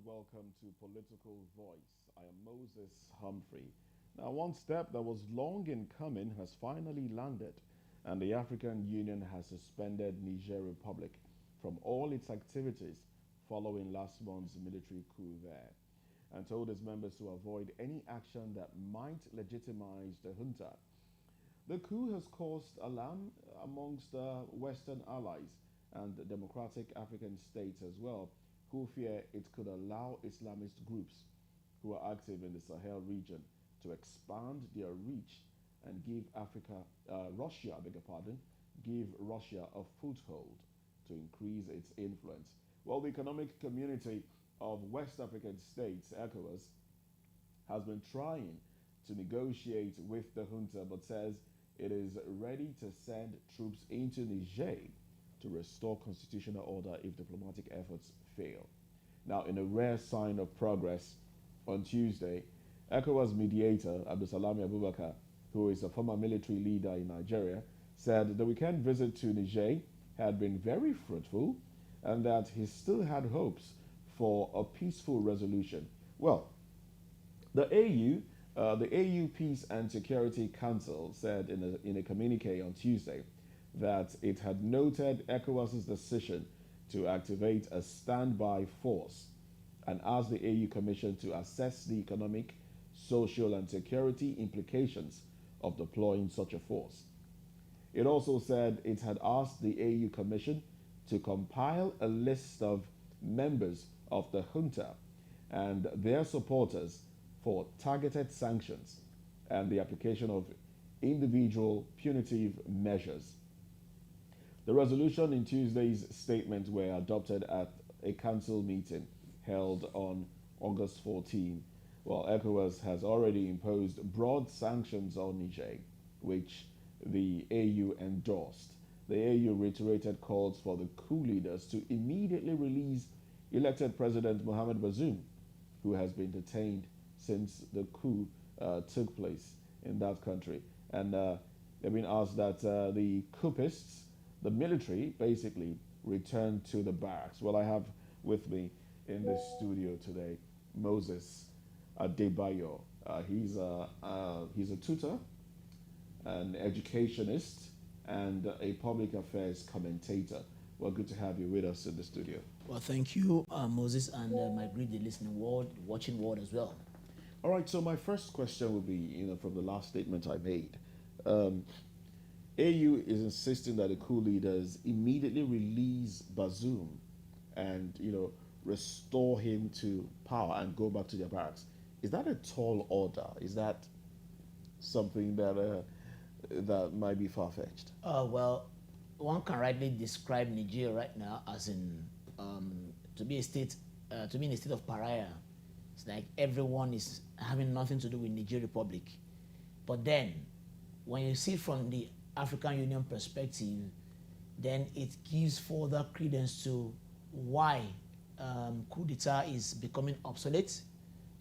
welcome to Political Voice. I am Moses Humphrey. Now, one step that was long in coming has finally landed, and the African Union has suspended Niger Republic from all its activities following last month's military coup there, and told its members to avoid any action that might legitimize the junta. The coup has caused alarm amongst Western allies and democratic African states as well, who fear it could allow Islamist groups who are active in the Sahel region to expand their reach and give Russia, I beg your pardon, give Russia a foothold to increase its influence. Well, the Economic Community of West African States, ECOWAS, has been trying to negotiate with the junta, but says it is ready to send troops into Niger to restore constitutional order if diplomatic efforts fail. Now, in a rare sign of progress, on Tuesday, ECOWAS mediator Abdusalami Abubakar, who is a former military leader in Nigeria, said the weekend visit to Niger had been very fruitful and that he still had hopes for a peaceful resolution. Well, the AU Peace and Security Council said in a communique on Tuesday that it had noted ECOWAS's decision to activate a standby force and asked the AU Commission to assess the economic, social, and security implications of deploying such a force. It also said it had asked the AU Commission to compile a list of members of the junta and their supporters for targeted sanctions and the application of individual punitive measures. The resolution in Tuesday's statement were adopted at a council meeting held on August 14. Well, ECOWAS has already imposed broad sanctions on Niger, which the AU endorsed. The AU reiterated calls for the coup leaders to immediately release elected President Mohamed Bazoum, who has been detained since the coup took place in that country. And they've been asked that the coupists, the military, basically return to the barracks. Well, I have with me in this studio today Moses Adebayo. He's a tutor, an educationist, and a public affairs commentator. Well, good to have you with us in the studio. Well, thank you, Moses, and my great listening world, watching world as well. All right, so my first question would be, from the last statement I made. AU is insisting that the coup leaders immediately release Bazoum and, restore him to power and go back to their barracks. Is that a tall order? Is that something that that might be far-fetched? Well, one can rightly describe Nigeria right now as to be in a state of pariah. It's like everyone is having nothing to do with Niger Republic. But then, when you see from the African Union perspective, then it gives further credence to why coup d'etat is becoming obsolete,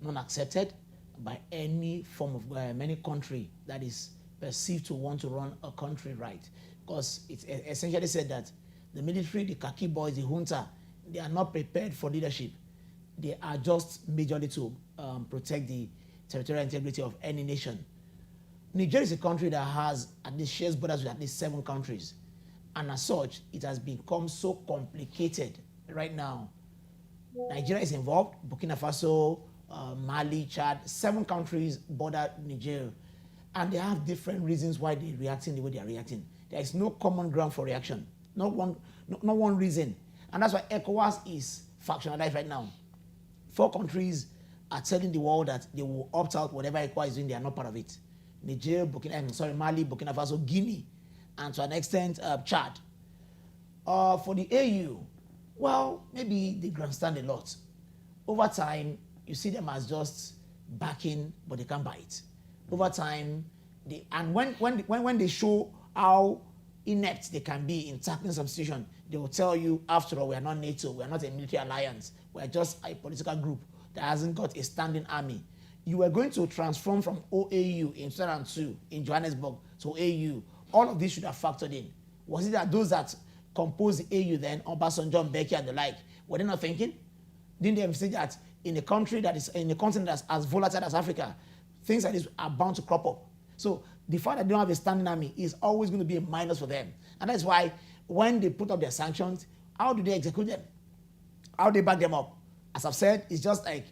non-accepted by any form of any country that is perceived to want to run a country right. Because it's essentially said that the military, the khaki boys, the junta, they are not prepared for leadership. They are just majorly to protect the territorial integrity of any nation. Niger is a country that has at least shares borders with at least 7 countries. And as such, it has become so complicated right now. Nigeria is involved, Burkina Faso, Mali, Chad, 7 countries border Niger. And they have different reasons why they're reacting the way they are reacting. There is no common ground for reaction, not one reason. And that's why ECOWAS is factionalized right now. 4 countries are telling the world that they will opt out whatever ECOWAS is doing, they are not part of it. Niger, Mali, Burkina Faso, Guinea, and to an extent, Chad. For the AU, well, maybe they grandstand a lot. Over time, you see them as just backing, but they can't bite. Over time, when they show how inept they can be in tackling some situation, they will tell you, after all, we are not NATO, we are not a military alliance, we are just a political group that hasn't got a standing army. You were going to transform from OAU in 2002 in Johannesburg to AU. All of this should have factored in. Was it that those that composed the AU then, Obasanjo, Mbeki and the like, were they not thinking? Didn't they say that in a country that is in a continent that's as volatile as Africa, things like this are bound to crop up. So the fact that they don't have a standing army is always going to be a minus for them. And that's why when they put up their sanctions, how do they execute them? How do they back them up? As I've said, it's just like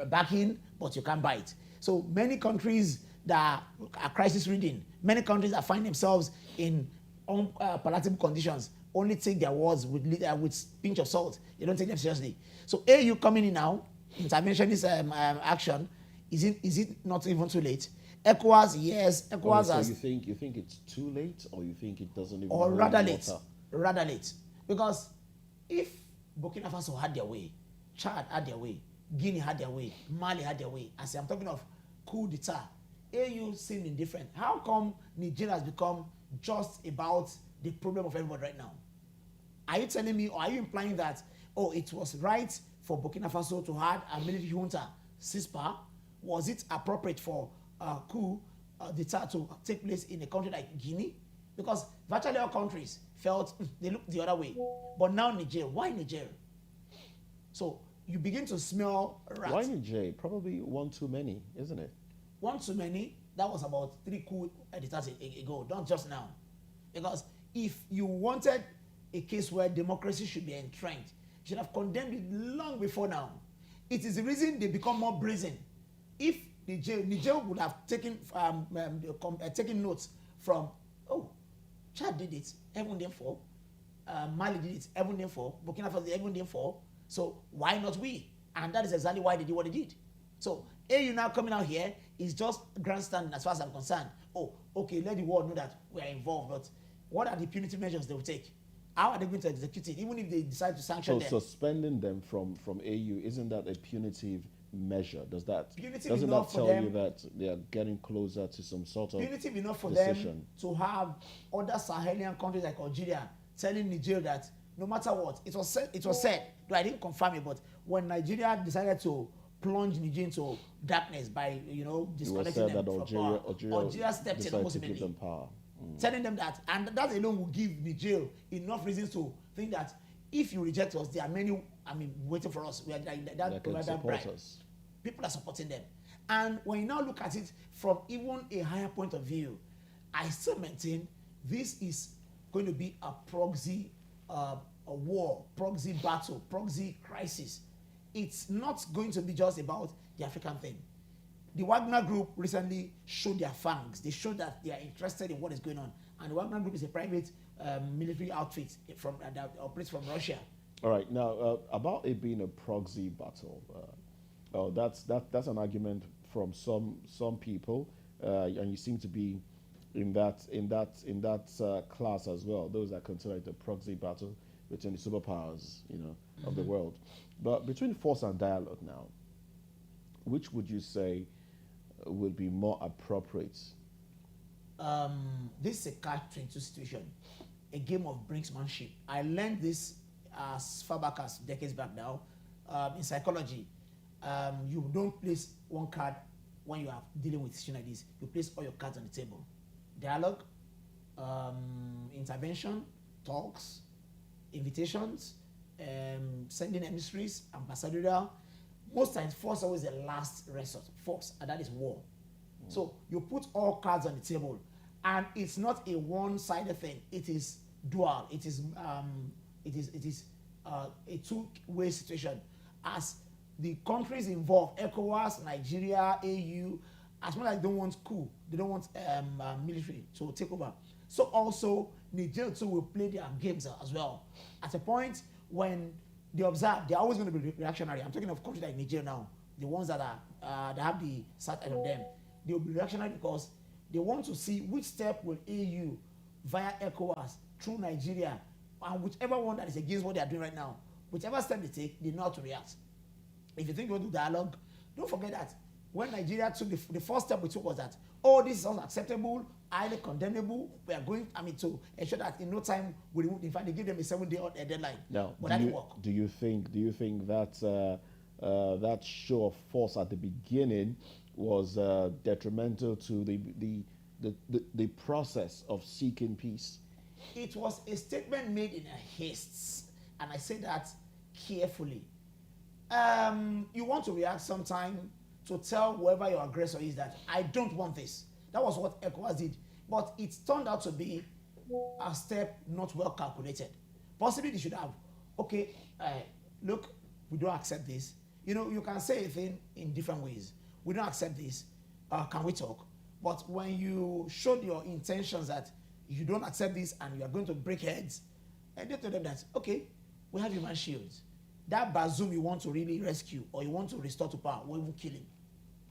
backing, but you can't buy it. So many countries that are crisis ridden, many countries that find themselves in unpalatable conditions, only take their words with pinch of salt. They don't take them seriously. So AU coming in now, interventionist action, is it not even too late? ECOWAS, yes. ECOWAS so has... you think it's too late, or you think it doesn't even... Or rather late. Rather late. Because if Burkina Faso had their way, Chad had their way, Guinea had their way, Mali had their way, I say I'm talking of coup d'etat, AU seemed indifferent. How come Nigeria has become just about the problem of everybody right now? Are you telling me, or are you implying that, oh, it was right for Burkina Faso to have a military junta, CISPA? Was it appropriate for coup d'etat to take place in a country like Guinea? Because virtually all countries felt they looked the other way. But now Niger, why Niger? So you begin to smell rats. Why Niger? Probably one too many, isn't it? One too many. That was about 3 coup d'etats ago, not just now. Because if you wanted a case where democracy should be entrenched, you should have condemned it long before now. It is the reason they become more brazen. If Niger would have taken notes from, oh, Chad did it, everyone did for. Mali did it, everyone did for. Burkina Faso did, everyone did for. So why not we? And that is exactly why they did what they did. So AU now coming out here is just grandstanding as far as I'm concerned. Oh, okay, let the world know that we are involved, but what are the punitive measures they will take? How are they going to execute it, even if they decide to sanction them? So suspending them from AU, isn't that a punitive measure? Doesn't that tell you that they are getting closer to some sort of punitive enough for decision? Them to have other Sahelian countries like Algeria telling Niger that no matter what, it was said, though I didn't confirm it, but when Nigeria decided to plunge Niger into darkness by disconnecting them from power, Algeria stepped in almost immediately, telling them that, and that alone will give Niger enough reasons to think that if you reject us, there are many, waiting for us. We are that bribe. People are supporting them. And when you now look at it from even a higher point of view, I still maintain this is going to be a proxy a war, proxy battle, proxy crisis. It's not going to be just about the African thing. The Wagner Group recently showed their fangs. They showed that they are interested in what is going on. And the Wagner Group is a private military outfit that operates from Russia. All right. Now, about it being a proxy battle, that's an argument from some people, and you seem to be in that class as well. Those that consider it a proxy battle between the superpowers, of the world. But between force and dialogue now, which would you say would be more appropriate? This is a catch-22 situation, a game of brinksmanship. I learned this as far back as decades back now. In psychology, you don't place one card when you are dealing with situation like this. You place all your cards on the table. Dialogue, intervention, talks, invitations, sending emissaries, ambassadorial. Most times, force is always the last resort. Force, and that is war. So you put all cards on the table, and it's not a one-sided thing. It is dual. It is a two-way situation. As the countries involved, ECOWAS, Nigeria, AU, as much as they don't want coup, they don't want military to take over. So also Niger too will play their games as well. At a point when they observe, they're always going to be reactionary. I'm talking of countries like Niger now, the ones that are that have the side of them. They will be reactionary because they want to see which step will AU via ECOWAS through Nigeria, and whichever one that is against what they are doing right now, whichever step they take, they know how to react. If you think you want to do dialogue, don't forget that when Nigeria took the first step we took was that, oh, this is unacceptable, highly condemnable. We are going, to ensure that in no time we remove. In fact, they give them a 7-day deadline. Now, but that didn't work. Do you think that that show of force at the beginning was detrimental to the process of seeking peace? It was a statement made in a haste, and I say that carefully. You want to react sometime to tell whoever your aggressor is that I don't want this. That was what ECOWAS did. But it turned out to be a step not well calculated. Possibly they should have, okay, look, we don't accept this. You know, you can say a thing in different ways. We don't accept this. Can we talk? But when you showed your intentions that you don't accept this and you are going to break heads, and they told them that, okay, we have human shields. That Bazoum you want to really rescue or you want to restore to power, we will kill him.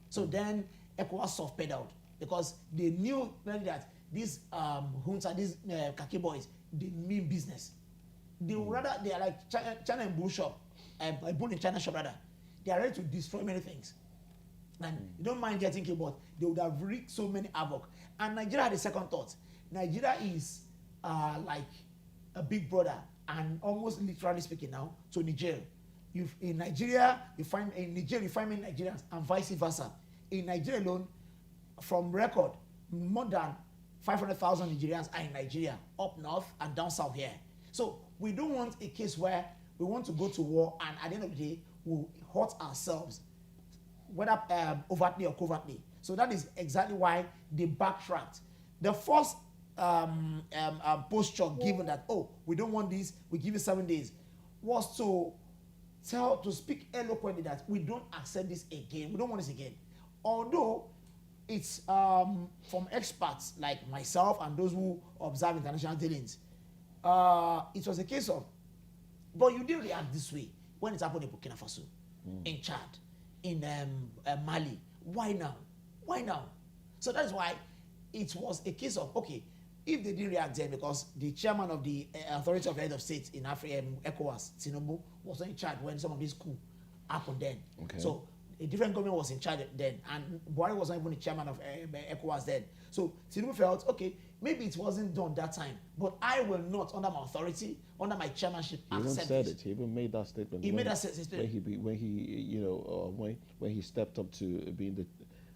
So then ECOWAS soft pedaled because they knew really that these junta, these khaki boys, they mean business. They rather, they are like China and bull shop, a bull in China shop rather. They are ready to destroy many things. And you don't mind getting killed, but they would have wreaked so many havoc. And Nigeria had a second thought. Nigeria is like a big brother, and almost literally speaking now, to Niger. In Nigeria, you find many Nigerians, and vice versa. In Nigeria alone, from record, more than 500,000 Nigerians are in Nigeria, up north and down south here. So we don't want a case where we want to go to war, and at the end of the day, we'll hurt ourselves, whether overtly or covertly. So that is exactly why they backtracked. The first posture given that, oh, we don't want this, we give you 7 days, was to speak eloquently that we don't accept this again, we don't want this again. Although it's from experts like myself and those who observe international dealings, it was a case of, but you didn't react this way when it happened in Burkina Faso, in Chad, in Mali. Why now? Why now? So that's why it was a case of, okay, if they didn't react then because the chairman of the authority of head of state in Africa, ECOWAS, Tinubu, was not in charge when some of this coup happened then. Okay. So a different government was in charge then, and Buhari was not even the chairman of ECOWAS then. So Tinubu felt, okay, maybe it wasn't done that time, but I will not, under my authority, under my chairmanship, accept said it. He even made that statement. He made that statement when he stepped up to being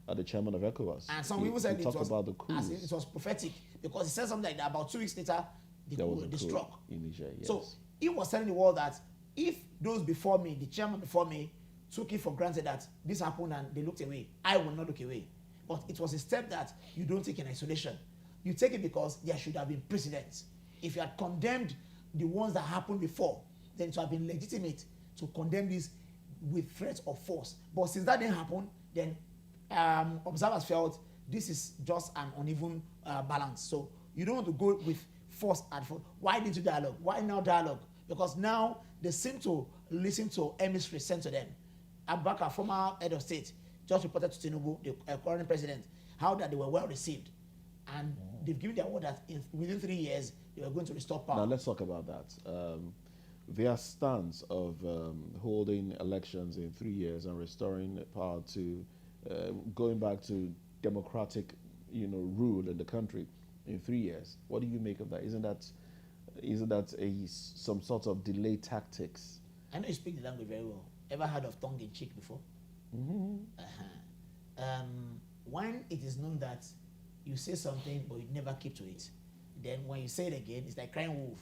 the chairman of ECOWAS. And some people said it was prophetic because he said something like that. About 2 weeks later, the struck. In Niger, yes. So he was telling the world that if those before me, the chairman before me, took it for granted that this happened and they looked away, I will not look away. But it was a step that you don't take in isolation. You take it because there should have been precedents. If you had condemned the ones that happened before, then it would have been legitimate to condemn this with threats of force. But since that didn't happen, then observers felt this is just an uneven balance. So you don't want to go with force and force. Why didn't you dialogue? Why now dialogue? Because now they seem to listen to emissaries sent to them. Abubakar, former head of state, just reported to Tinubu, the current president, how that they were well received. And they've given their word that within 3 years, they were going to restore power. Now let's talk about that. Their stance of holding elections in 3 years and restoring power to, going back to democratic, rule in the country in 3 years. What do you make of that? Isn't that some sort of delay tactics? I know you speak the language very well. Ever heard of tongue in cheek before? Mm-hmm. When it is known that you say something but you never keep to it, then when you say it again, it's like crying wolf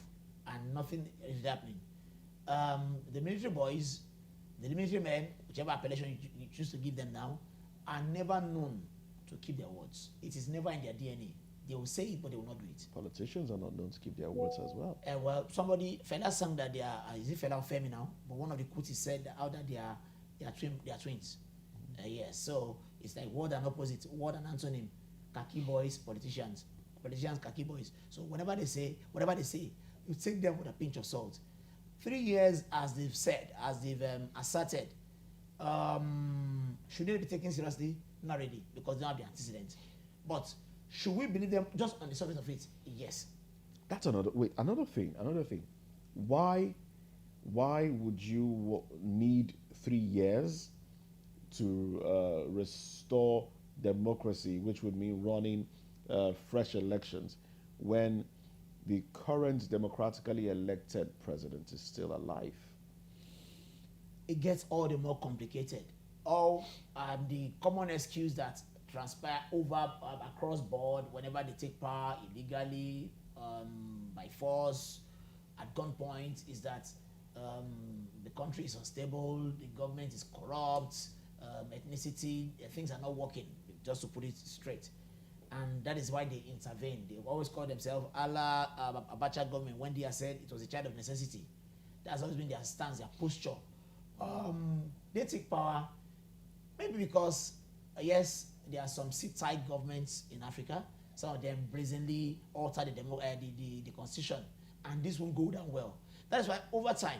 and nothing is happening. The military boys, the military men, whichever appellation you choose to give them now, are never known to keep their words. It is never in their DNA. They will say it, but they will not do it. Politicians are not known to keep their words as well. Well, Fela sang that they are, is it Fela or Femi now? But one of the quotes said that they are twins. Yes, so it's like word and opposite, word and antonym. Khaki boys, politicians, khaki boys. So whatever they say, you take them with a pinch of salt. 3 years, as they've said, as they've asserted, should they be taken seriously? Not really, because they don't have the antecedents. But should we believe them just on the surface of it? Yes. That's another thing. Why would you need 3 years to restore democracy, which would mean running fresh elections, when the current democratically elected president is still alive? It gets all the more complicated. The common excuse that transpire across board whenever they take power illegally, by force, at gunpoint, is that the country is unstable, the government is corrupt, ethnicity, things are not working, just to put it straight. And that is why they intervene. They always call themselves Allah Abacha government when they said it was a child of necessity. That's always been their stance, their posture. They take power maybe because, yes, there are some sit-tight governments in Africa. Some of them brazenly alter the constitution, and this won't go down well. That is why over time,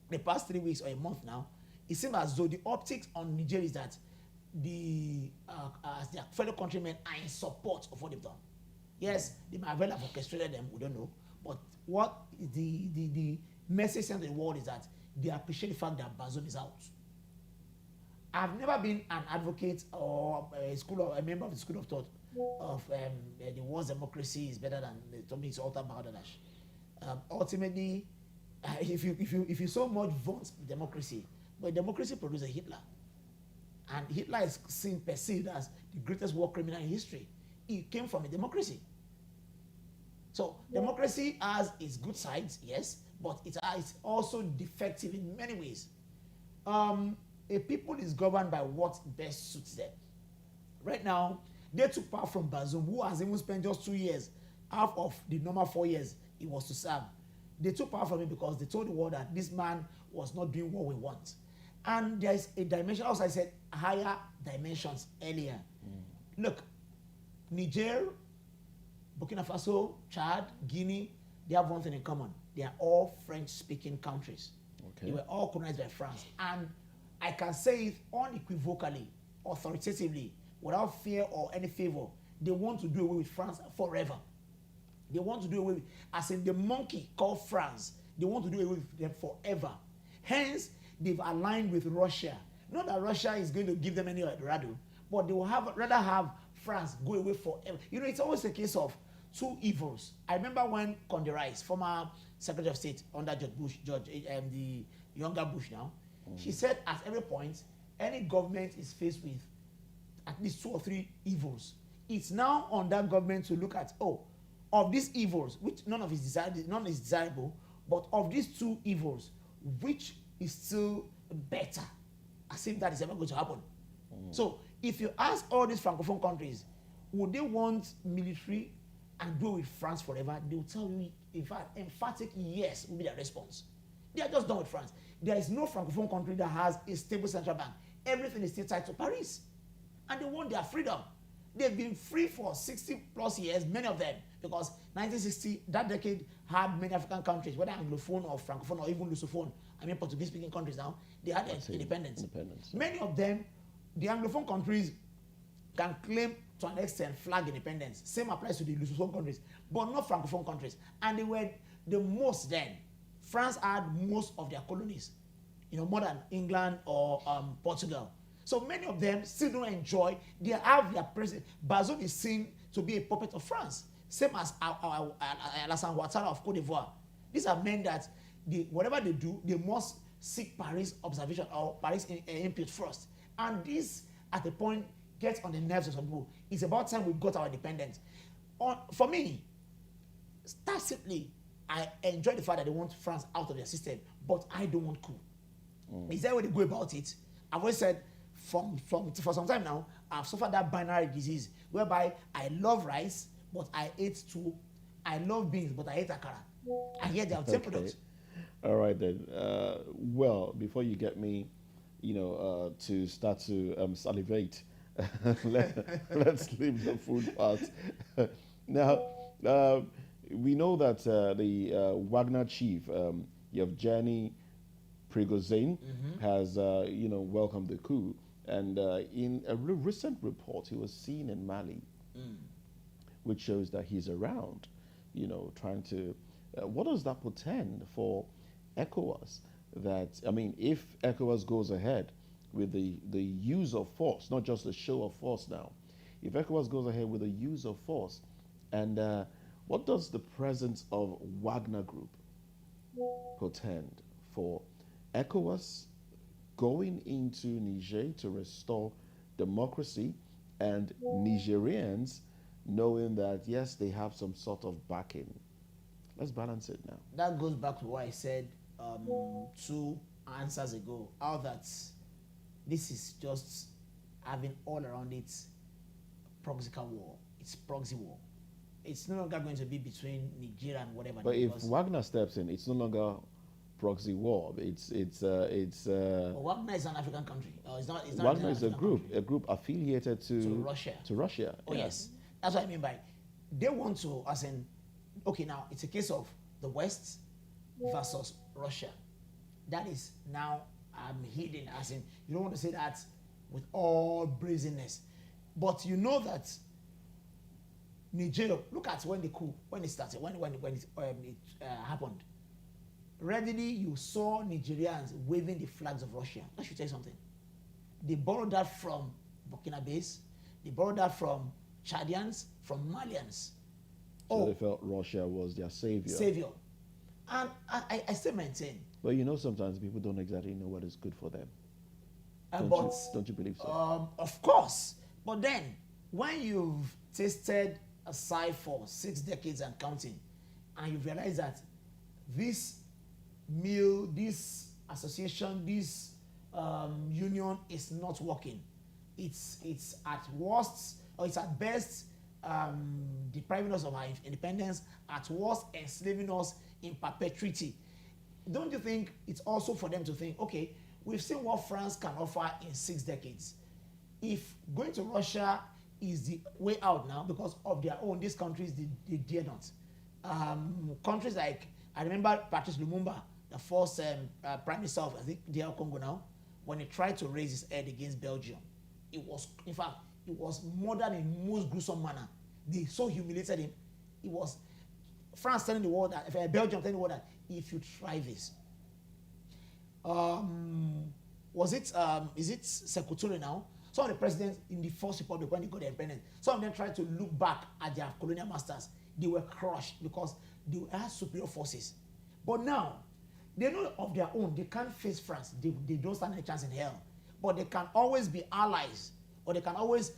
the past 3 weeks or a month now, it seems as though the optics on Nigeria is that as their fellow countrymen are in support of what they've done. Yes, they might well have orchestrated them, we don't know. But what the message sent to the world is that they appreciate the fact that Bazoum is out. I've never been an advocate or a member of the school of thought of the world's democracy is better than to me it's Alta Bangladesh. Ultimately, if you so much want democracy, but democracy produces Hitler, and Hitler is perceived as the greatest war criminal in history. He came from a democracy. So democracy has its good sides, yes, but it's also defective in many ways. A people is governed by what best suits them. Right now, they took power from Bazoum, who has even spent just 2 years, half of the normal 4 years he was to serve. They took power from him because they told the world that this man was not doing what we want. And there is a dimension, also I said, higher dimensions earlier. Look, Niger, Burkina Faso, Chad, Guinea, they have one thing in common. They are all French-speaking countries. Okay. They were all colonized by France. And I can say it unequivocally, authoritatively, without fear or any favor, they want to do away with France forever. They want to do away with, as in the monkey called France, they want to do away with them forever. Hence, they've aligned with Russia. Not that Russia is going to give them any Eldorado, but they will rather have France go away forever. You know, it's always a case of two evils. I remember when Conde Rice, former Secretary of State under George Bush, the younger Bush now, she said at every point, any government is faced with at least 2 or 3 evils. It's now on that government to look at, of these evils, which none is desirable, but of these 2 evils, which is still better, as if that is ever going to happen. So if you ask all these Francophone countries, would they want military and go with France forever? They will tell you, in fact, emphatic yes will be their response. They are just done with France. There is no Francophone country that has a stable central bank. Everything is still tied to Paris. And they want their freedom. They've been free for 60 plus years, many of them, because 1960, that decade, had many African countries, whether Anglophone or Francophone or even Lusophone, Portuguese-speaking countries now, they had independence. Many of them, the Anglophone countries can claim to an extent flag independence. Same applies to the Lusophone countries, but not Francophone countries. And they were the most then. France had most of their colonies, more than England or Portugal. So many of them still don't enjoy. They have their president. Bazoum is seen to be a puppet of France, same as Alassane Ouattara of Cote d'Ivoire. These are men that whatever they do, they must seek Paris observation or Paris input first. And this, at a point, gets on the nerves of some people. It's about time we got our independence. For me, tacitly, I enjoy the fact that they want France out of their system, but I don't want coup. Is that way they go about it? I've always said, for some time now, I've suffered that binary disease whereby I love rice, but I hate stew. I love beans, but I hate akara. I hear they are products. All right then. Well, before you get me, to start to salivate, let's leave the food part. Now, we know that the Wagner chief, Yevgeny Prigozhin, has welcomed the coup, and in a recent report, he was seen in Mali, which shows that he's around, trying to. What does that portend for ECOWAS? If ECOWAS goes ahead with the use of force, not just the show of force now, if ECOWAS goes ahead with the use of force, and what does the presence of Wagner Group portend for ECOWAS going into Niger to restore democracy, and Nigerians knowing that, yes, they have some sort of backing? Let's balance it now. That goes back to what I said two answers ago, how that this is just having all around it proxy war. It's proxy war. It's no longer going to be between Nigeria and whatever. But if Wagner steps in, it's no longer proxy war. Well, Wagner is an African country. It's not. Wagner is a group affiliated to Russia. To Russia. Oh yes, that's what I mean by they want to, as in, okay, now it's a case of the West versus Russia. That is now hidden, as in you don't want to say that with all brazenness, but you know that Nigeria. Look at when the coup, when it started, when it happened. Readily, you saw Nigerians waving the flags of Russia. I should tell you something. They borrowed that from Burkinabes. They borrowed that from Chadians, from Malians. So they felt Russia was their savior. Savior. And I still maintain. But you know, sometimes people don't exactly know what is good for them. Don't you believe so? Of course. But then, when you've tasted aside for 6 decades and counting, and you realize that this meal, this association, this union is not working. It's at worst, or it's at best depriving us of our independence, at worst enslaving us in perpetuity. Don't you think it's also for them to think, okay, we've seen what France can offer in 6 decades. If going to Russia is the way out now because of their own, these countries, they dare not. Countries like, I remember Patrice Lumumba, the first prime minister of, I think, DR Congo now, when he tried to raise his head against Belgium, it was, in fact, it was murdered in most gruesome manner. They so humiliated him. It was France telling the world that, Belgium telling the world that, if you try this, is it Sekou now? Some of the presidents in the First Republic, when they got their independence, some of them tried to look back at their colonial masters. They were crushed because they had superior forces. But now, they know of their own. They can't face France. They don't stand any chance in hell. But they can always be allies, or they can always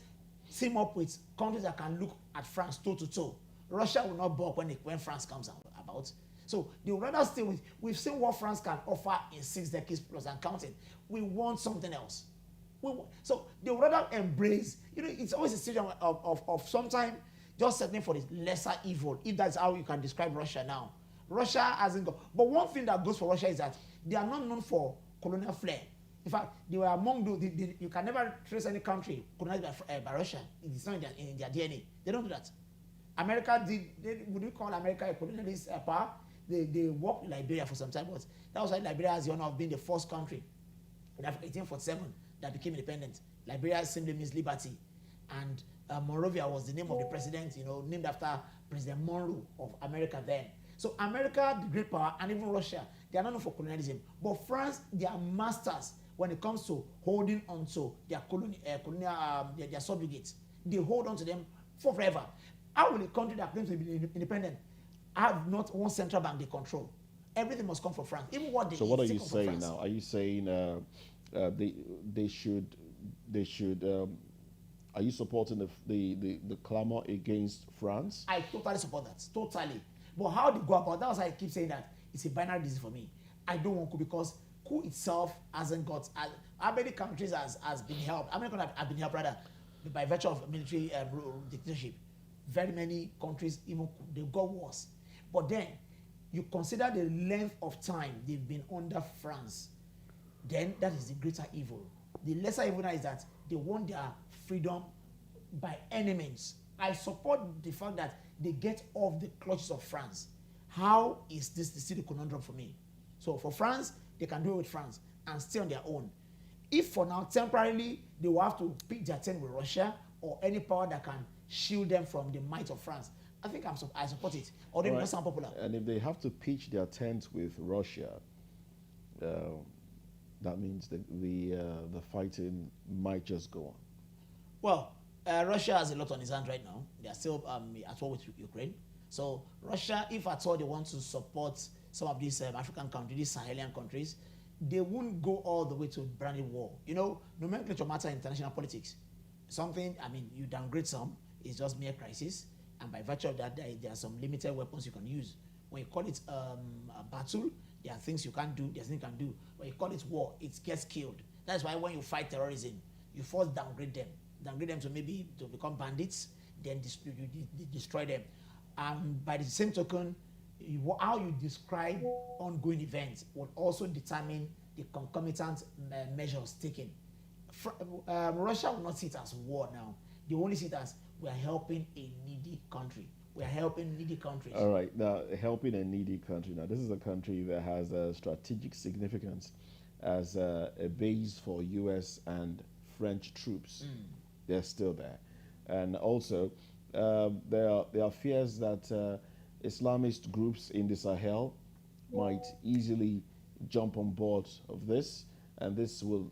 team up with countries that can look at France toe to toe. Russia will not balk when France comes about. So they would rather stay with. We've seen what France can offer in 6 decades plus and counting. We want something else. So they would rather embrace. You know, it's always a situation of sometimes just settling for the lesser evil. If that's how you can describe Russia now. Russia hasn't got. But one thing that goes for Russia is that they are not known for colonial flair. In fact, they were among those. You can never trace any country colonized by Russia. It's not in their DNA. They don't do that. America did. Would we call America a colonialist power? They worked with Liberia for some time, but that was why Liberia has the honor of being the first country in Africa, 1847, that became independent. Liberia simply means liberty, and Monrovia was the name of the president, named after President Monroe of America then. So America, the great power, and even Russia, they are not known for colonialism. But France, they are masters when it comes to holding on to their their subjugates. They hold on to them for forever. How will a country that claims to be independent have not one central bank they control? Everything must come from France. Even what they So what are you saying now? Are you saying they should? Are you supporting the clamor against France? I totally support that. Totally. But how they go about that? Was I keep saying that it's a binary decision for me. I don't want coup because coup itself hasn't got. How many countries has been helped? How many countries have been helped rather by virtue of military dictatorship? Very many countries even they've got worse. But then you consider the length of time they've been under France, then that is the greater evil. The lesser evil now is that they want their freedom by any means. I support the fact that they get off the clutches of France. How is this still the conundrum for me? So for France, they can do it with France and stay on their own. If for now, temporarily, they will have to pick their tent with Russia or any power that can shield them from the might of France, I think I support it. Although it may not sound popular. And if they have to pitch their tent with Russia, that means the fighting might just go on. Well, Russia has a lot on his hands right now. They are still at war with Ukraine. So Russia, if at all they want to support some of these African countries, these Sahelian countries, they won't go all the way to branded war. Nomenclature matter in international politics. Something, you downgrade some, it's just mere crisis. And by virtue of that, there are some limited weapons you can use. When you call it a battle, There are things you can't do, there's things you can do. When you call it war, it gets killed. That's why when you fight terrorism, you first downgrade them to maybe to become bandits, then you destroy them. By the same token, how you describe ongoing events will also determine the concomitant measures taken. Russia will not see it as war now. They only see it as we are helping a needy country. We are helping needy countries. All right, now helping a needy country. Now, this is a country that has a strategic significance as a base for U.S. and French troops. They're still there, and also there are fears that Islamist groups in the Sahel might easily jump on board of this, and this will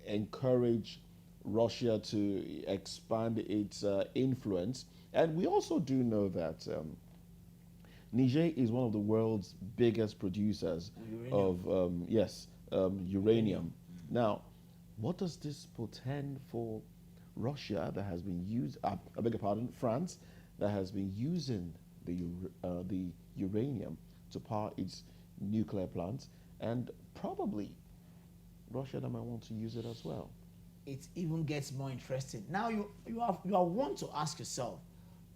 encourage Russia to expand its influence. And we also do know that Niger is one of the world's biggest producers of uranium. Now, what does this portend for Russia that has been France that has been using the uranium to power its nuclear plants, and probably Russia that might want to use it as well? It even gets more interesting. Now you are want to ask yourself,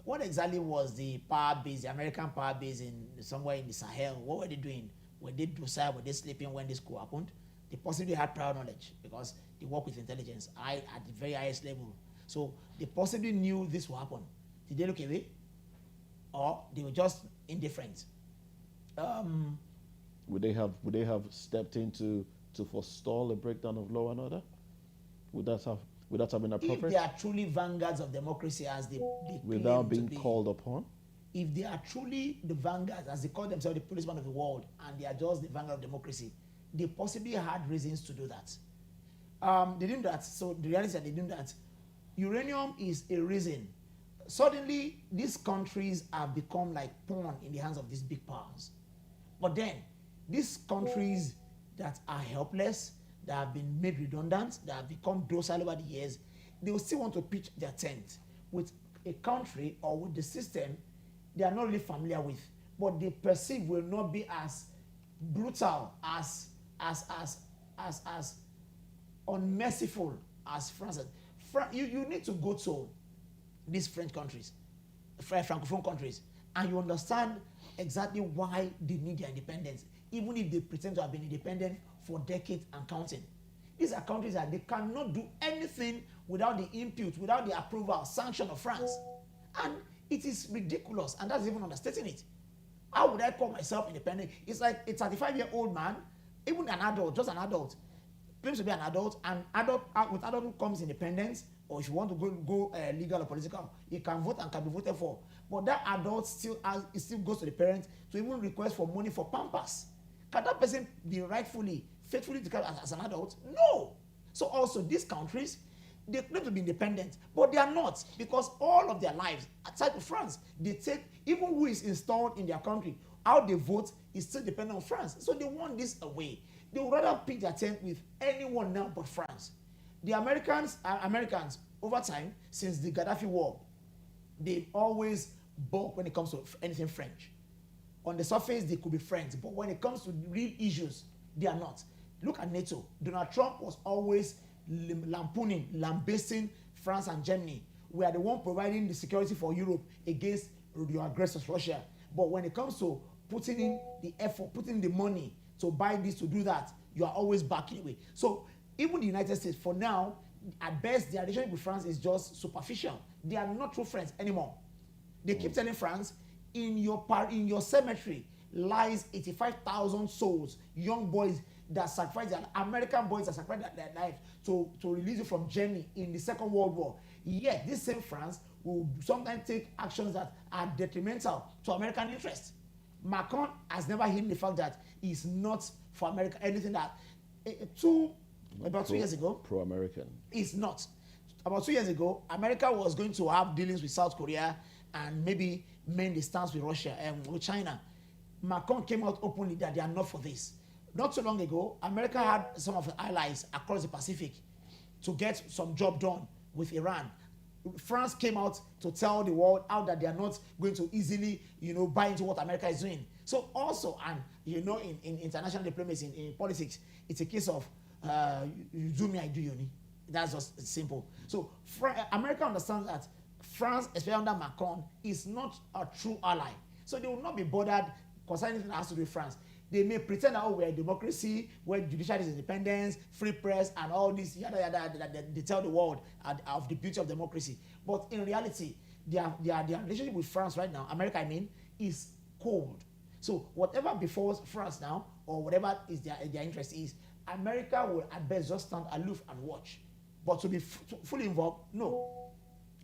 what exactly was the power base, the American power base in somewhere in the Sahel? What were they doing? Were they docile? Were they sleeping when this coup happened? They possibly had prior knowledge because they work with intelligence at the very highest level. So they possibly knew this will happen. Did they look away? Or they were just indifferent? Would they have stepped in to forestall a breakdown of law and order? Would that have been appropriate? If they are truly vanguards of democracy as they without being called upon? If they are truly the vanguards, as they call themselves, the policemen of the world, and they are just the vanguard of democracy, they possibly had reasons to do that. They didn't do that. So the reality is that they didn't do that. Uranium is a reason. Suddenly, these countries have become like pawn in the hands of these big powers. But then, these countries that are helpless, that have been made redundant, that have become docile over the years, they will still want to pitch their tent with a country or with the system they are not really familiar with, but they perceive will not be as brutal, as unmerciful as France. You need to go to these French countries, Francophone countries, and you understand exactly why they need their independence, even if they pretend to have been independent for decades and counting. These are countries that they cannot do anything without the input, without the approval, sanction of France. And it is ridiculous, and that's even understating it. How would I call myself independent? It's like a 35-year-old man, even an adult, just an adult, claims to be an adult, and with adulthood comes independence, or if you want to go legal or political, you can vote and can be voted for. But that adult still goes to the parents to even request for money for Pampers. Can that person be faithfully declared as an adult? No. So also these countries, they claim to be independent, but they are not, because all of their lives, aside from France, they take, even who is installed in their country, how they vote is still dependent on France. So they want this away. They would rather pick their tent with anyone now but France. The Americans, over time, since the Gaddafi war, they've always balked when it comes to anything French. On the surface, they could be friends, but when it comes to real issues, they are not. Look at NATO. Donald Trump was always lambasting France and Germany. We are the one providing the security for Europe against your aggressors, Russia. But when it comes to putting in the effort, putting in the money to buy this, to do that, you are always backing away. So even the United States, for now, at best, their relationship with France is just superficial. They are not true friends anymore. They keep telling France, in your cemetery lies 85,000 souls, young boys that sacrificed, American boys that sacrificed their lives to release you from Germany in the Second World War. Yet this same France will sometimes take actions that are detrimental to American interests. Macron has never hidden the fact that he's not for America anything that about 2 years ago. Pro-American. It's not. About 2 years ago, America was going to have dealings with South Korea and maybe mend the stance with Russia and with China. Macron came out openly that they are not for this. Not so long ago, America had some of the allies across the Pacific to get some job done with Iran. France came out to tell the world how that they are not going to easily, buy into what America is doing. So also, and in international diplomacy, in politics, it's a case of you do me, I do you. That's just simple. So America understands that France, especially under Macron, is not a true ally. So they will not be bothered concerning anything that has to do with France. They may pretend that we're a democracy where judiciary is independence, free press, and all this yada yada that they tell the world of the beauty of democracy. But in reality, their relationship with France right now, America I mean, is cold. So whatever befalls France now, or whatever is their interest is, America will at best just stand aloof and watch. But to be fully involved, no.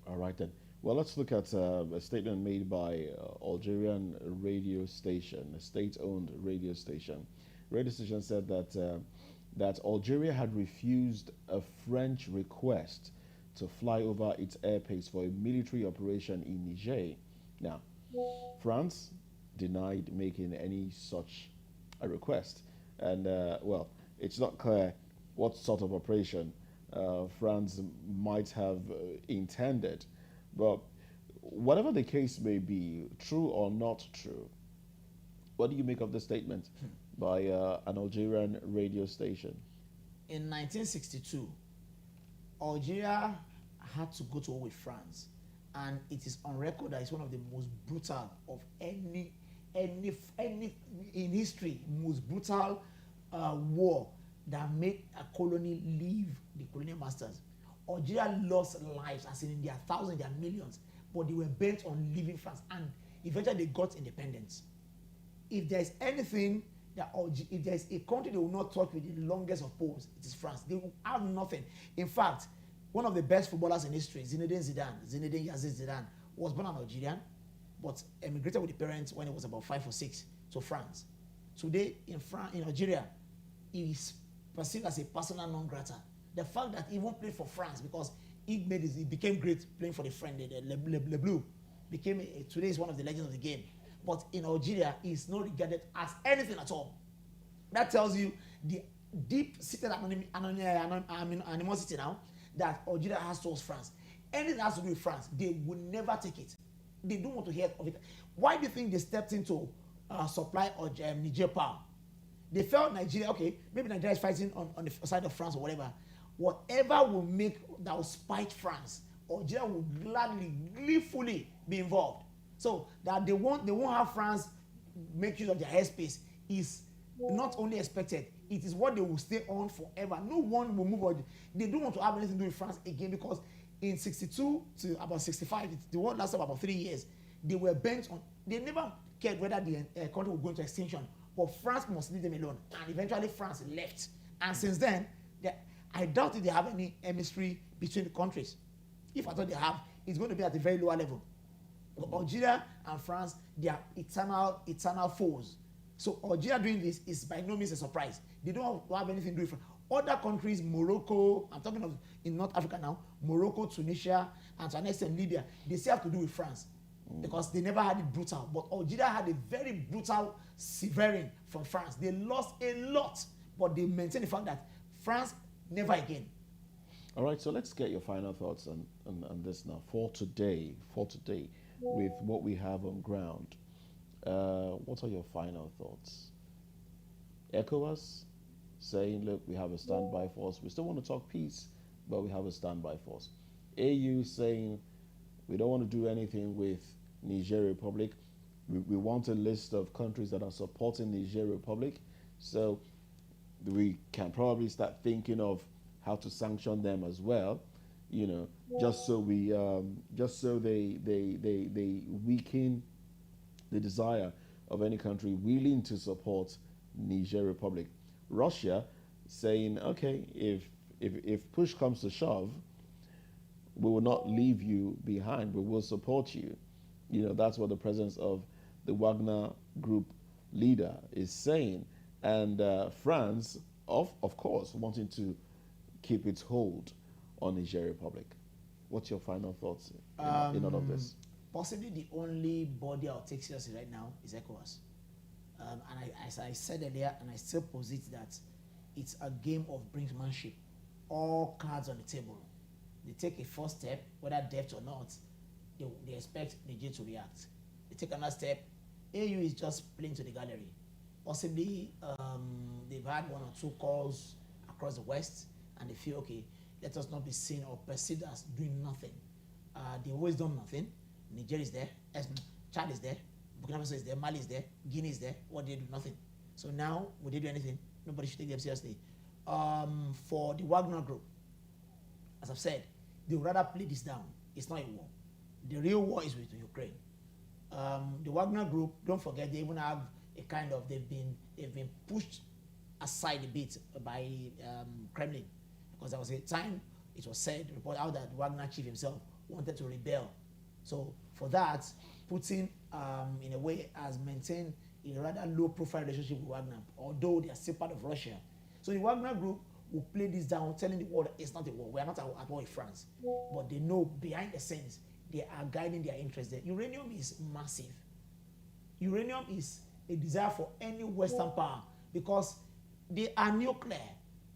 All right then. Well, let's look at a statement made by Algerian radio station, a state-owned radio station. Radio station said that Algeria had refused a French request to fly over its airspace for a military operation in Niger. Now, France denied making any such a request, and well, it's not clear what sort of operation France might have intended. But whatever the case may be, true or not true, what do you make of the statement by an Algerian radio station? In 1962, Algeria had to go to war with France, and it is on record that it's one of the most brutal of any in history, most brutal war that made a colony leave the colonial masters. Algeria lost lives, as in their thousands, their millions, but they were bent on leaving France, and eventually they got independence. If there is anything if there is a country they will not touch with the longest of poles, it is France. They will have nothing. In fact, one of the best footballers in history, Zinedine Zidane, was born an Algerian, but emigrated with the parents when he was about 5 or 6 to France. Today in Algeria, he is perceived as a persona non grata. The fact that he even played for France, because he became great playing for the friend, Le Bleu, today is one of the legends of the game. But in Algeria, he is not regarded as anything at all. That tells you the deep-seated animosity now that Algeria has towards France. Anything that has to do with France, they will never take it. They don't want to hear of it. Why do you think they stepped into supply of Niger power? They felt Nigeria, okay, maybe Nigeria is fighting on the side of France or whatever. Whatever will that will spite France, Algeria will gleefully be involved. So that they won't have France make use of their airspace is not only expected, it is what they will stay on forever. No one will move on. They don't want to have anything to do with France again, because in 62 to about 65, the war lasted about 3 years. They were bent on, they never cared whether the country would go into extinction, but France must leave them alone. And eventually France left. And since then, I doubt if they have any chemistry between the countries. If I thought they have, it's going to be at a very lower level. But Algeria and France, they are eternal foes. So Algeria doing this is by no means a surprise. They don't have anything to do with France. Other countries, Morocco, I'm talking of in North Africa now, Morocco, Tunisia, and to an extent Libya, they still have to do with France because they never had it brutal. But Algeria had a very brutal severing from France. They lost a lot, but they maintained the fact that France never again. All right, so let's get your final thoughts on this now. For today, with what we have on ground, what are your final thoughts? ECOWAS saying, look, we have a standby force. We still want to talk peace, but we have a standby force. AU saying, we don't want to do anything with Niger Republic. We want a list of countries that are supporting Niger Republic. So we can probably start thinking of how to sanction them as well, just so they weaken the desire of any country willing to support Niger Republic. Russia saying, okay, if push comes to shove, we will not leave you behind. We will support you. That's what the presence of the Wagner Group leader is saying. And France, of course, wanting to keep its hold on Niger Republic. What's your final thoughts in all of this? Possibly the only body I'll take seriously right now is ECOWAS. As I said earlier, and I still posit that it's a game of brinkmanship. All cards on the table. they take a first step, whether deft or not, they expect Nigeria to react. They take another step, AU is just playing to the gallery. Possibly they've had one or two calls across the West, and they feel, okay, let us not be seen or perceived as doing nothing. They've always done nothing. Nigeria is there, Chad is there, Burkina Faso is there, Mali is there, Guinea is there. What did they do? Nothing. So now, would they do anything? Nobody should take them seriously. For the Wagner group, as I've said, they would rather play this down. It's not a war. The real war is with Ukraine. The Wagner group, don't forget, they even have a kind of, they've been pushed aside a bit by Kremlin, because there was a time it was said, report out, that Wagner chief himself wanted to rebel. So for that, Putin, in a way, has maintained a rather low-profile relationship with Wagner, although they are still part of Russia. So the Wagner group will play this down, telling the world it's not a war. We are not at war with France. But they know behind the scenes, they are guiding their interests there. Uranium is massive. Uranium is a desire for any Western power, because they are nuclear,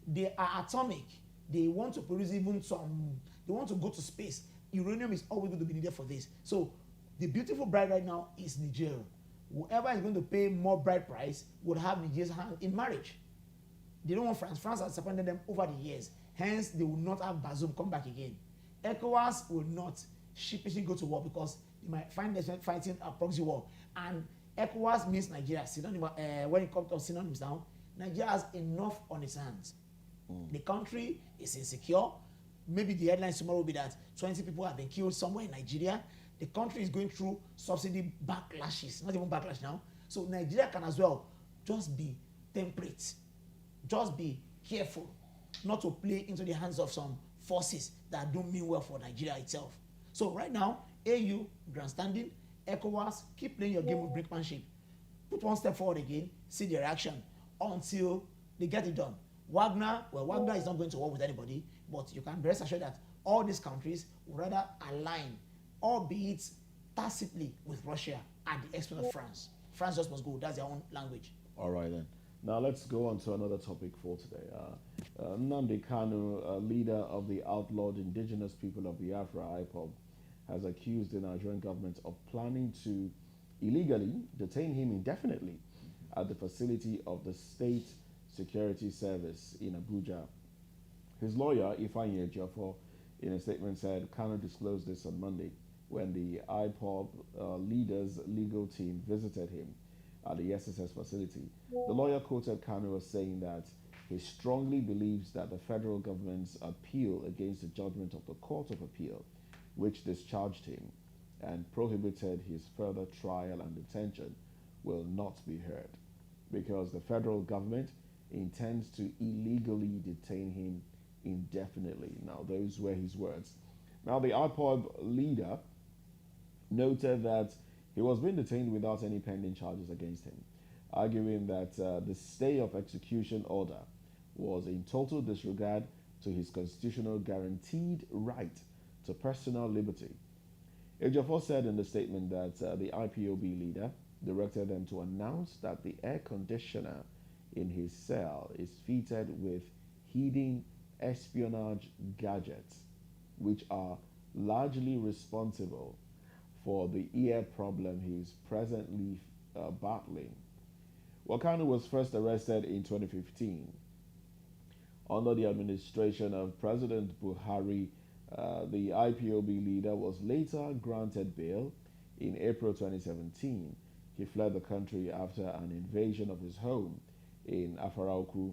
they are atomic, they want to produce even some, they want to go to space. Uranium is always going to be needed for this. So the beautiful bride right now is Nigeria. Whoever is going to pay more bride price would have Nigeria's hand in marriage. They don't want France. France has disappointed them over the years. Hence, they will not have Bazoum come back again. ECOWAS will not sheepishly go to war, because they might find themselves fighting a proxy war. And ECOWAS means Nigeria. When it comes to synonyms now, Nigeria has enough on its hands. The country is insecure. Maybe the headlines tomorrow will be that 20 people have been killed somewhere in Nigeria. The country is going through subsidy backlashes, not even backlash now. So Nigeria can as well just be temperate, just be careful, not to play into the hands of some forces that don't mean well for Nigeria itself. So right now, AU, grandstanding, ECOWAS, keep playing your game with brinkmanship. Put one step forward again, see the reaction until they get it done. Wagner is not going to war with anybody, but you can rest assured that all these countries would rather align, albeit tacitly, with Russia at the expense of France. France just must go. That's their own language. All right, then. Now let's go on to another topic for today. Nnamdi Kanu, leader of the outlawed indigenous people of Biafra, Ipob, has accused the Nigerian government of planning to illegally detain him indefinitely at the facility of the State Security Service in Abuja. His lawyer, Ifeanyi Ejiofor, in a statement said Kanu disclosed this on Monday when the Ipob leader's legal team visited him at the SSS facility. The lawyer quoted Kanu as saying that he strongly believes that the federal government's appeal against the judgment of the Court of Appeal, which discharged him and prohibited his further trial and detention, will not be heard, because the federal government intends to illegally detain him indefinitely. Now, those were his words. Now, the IPOB leader noted that he was being detained without any pending charges against him, arguing that the stay of execution order was in total disregard to his constitutional guaranteed right to personal liberty. Ejiofor said in the statement that the IPOB leader directed them to announce that the air conditioner in his cell is fitted with hidden espionage gadgets, which are largely responsible for the ear problem he is presently battling. Wakanu was first arrested in 2015 under the administration of President Buhari. The IPOB leader was later granted bail in April 2017. He fled the country after an invasion of his home in Afarauku,